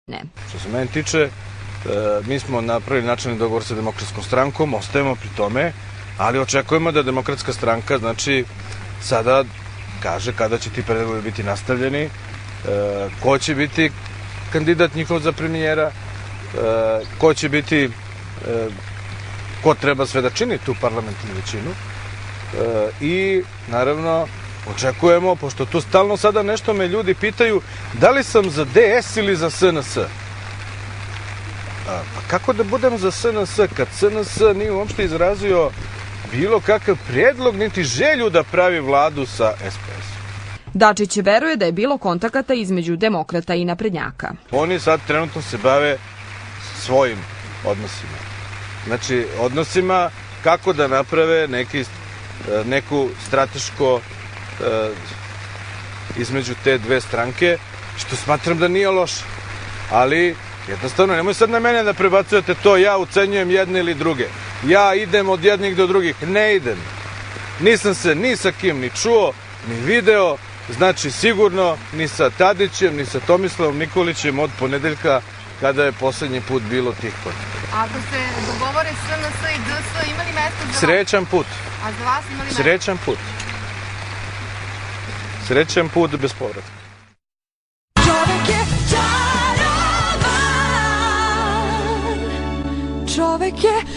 Ne. Što se mene tiče, mi smo napravili načelni dogovor sa Demokratskom strankom, ostajemo pri tome, ali očekujemo da Demokratska stranka, znači, sada kaže kada će ti pregovori biti nastavljeni, ko će biti kandidat njihov za premijera, ko će biti, ko treba sve da čini tu parlamentarnu većinu i naravno očekujemo, pošto tu stalno sada nešto me ljudi pitaju, da li sam za DS ili za SNS? Pa kako da budem za SNS kad SNS nije uopšte izrazio bilo kakav prijedlog niti želju da pravi vladu sa SPS-om? Dačić veruje da je bilo kontakata između demokrata i naprednjaka. Oni sad trenutno se bave svojim odnosima. Znači, odnosima kako da naprave neku strateško između te dve stranke, što smatram da nije loše. Ali, jednostavno, nemoj sad na mene da prebacujete to, ja ucenjujem jedne ili druge. Ja idem od jednih do drugih. Ne idem. Nisam se ni sa kim ni čuo, ni video, znači sigurno ni sa Tadićem, ni sa Tomislavom Nikolićem od ponedeljka kada je poslednji put bilo tih kontakata. Ako se dogovore SNS i DS, imali mesta za vas? Srećan put. A za vas imali mesta? Srećan put. Srećan put bez povratka. Čovek je čarovan, čovek je